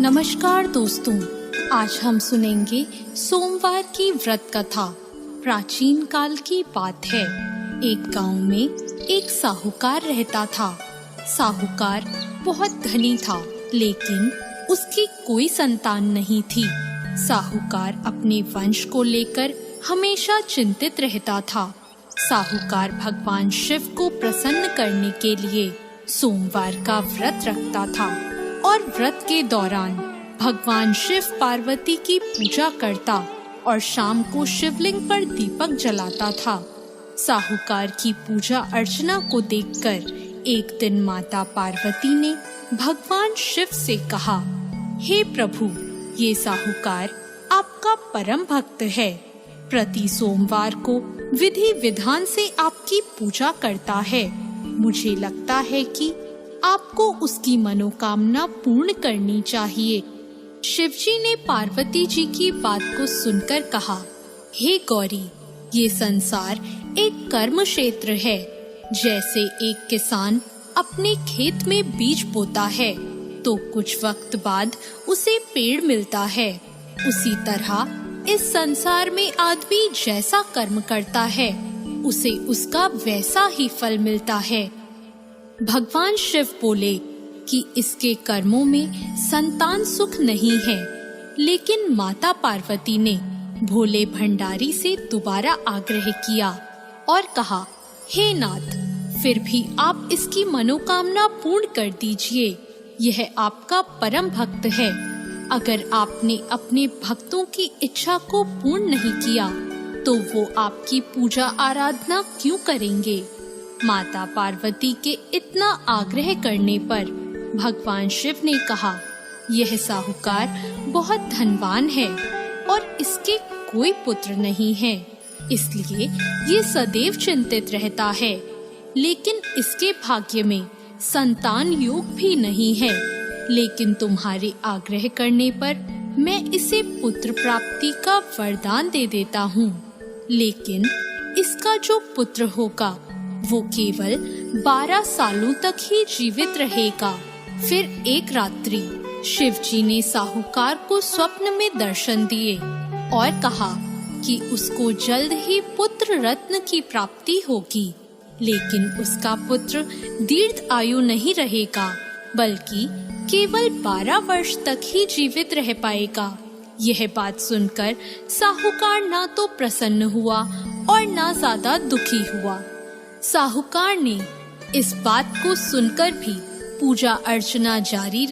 नमस्कार दोस्तों, आज हम सुनेंगे सोमवार की व्रत कथा। प्राचीन काल की बात है। एक गांव में एक साहूकार रहता था। साहूकार बहुत धनी था, लेकिन उसकी कोई संतान नहीं थी। साहूकार अपने वंश को लेकर हमेशा चिंतित रहता था। साहूकार भगवान शिव को प्रसन्न करने के लिए सोमवार का व्रत रखता था और व्रत के दौरान भगवान शिव पार्वती की पूजा करता और शाम को शिवलिंग पर दीपक जलाता था। साहूकार की पूजा अर्चना को देखकर एक दिन माता पार्वती ने भगवान शिव से कहा, हे प्रभु, ये साहूकार आपका परम भक्त है। प्रति सोमवार को विधि विधान से आपकी पूजा करता है। मुझे लगता है कि आपको उसकी मनोकामना पूर्ण करनी चाहिए। शिवजी ने पार्वती जी की बात को सुनकर कहा, हे गौरी, ये संसार एक कर्म क्षेत्र है। जैसे एक किसान अपने खेत में बीज बोता है तो कुछ वक्त बाद उसे पेड़ मिलता है, उसी तरह इस संसार में आदमी जैसा कर्म करता है उसे उसका वैसा ही फल मिलता है। भगवान शिव बोले कि इसके कर्मों में संतान सुख नहीं है, लेकिन माता पार्वती ने भोले भंडारी से दोबारा आग्रह किया और कहा, हे नाथ, फिर भी आप इसकी मनोकामना पूर्ण कर दीजिए। यह आपका परम भक्त है। अगर आपने अपने भक्तों की इच्छा को पूर्ण नहीं किया तो वो आपकी पूजा आराधना क्यों करेंगे? माता पार्वती के इतना आग्रह करने पर भगवान शिव ने कहा, यह साहूकार बहुत धनवान है और इसके कोई पुत्र नहीं है, इसलिए ये सदैव चिंतित रहता है। लेकिन इसके भाग्य में संतान योग भी नहीं है। लेकिन तुम्हारे आग्रह करने पर मैं इसे पुत्र प्राप्ति का वरदान दे देता हूँ। लेकिन इसका जो पुत्र होगा वो केवल 12 सालों तक ही जीवित रहेगा। फिर एक रात्रि शिवजी ने साहूकार को स्वप्न में दर्शन दिए और कहा कि उसको जल्द ही पुत्र रत्न की प्राप्ति होगी, लेकिन उसका पुत्र दीर्घ आयु नहीं रहेगा, बल्कि केवल 12 वर्ष तक ही जीवित रह पाएगा। यह बात सुनकर साहूकार ना तो प्रसन्न हुआ और ना ज्यादा दुखी हुआ। साहूकार ने इस बात को सुनकर भी पूजा अर्चना जारी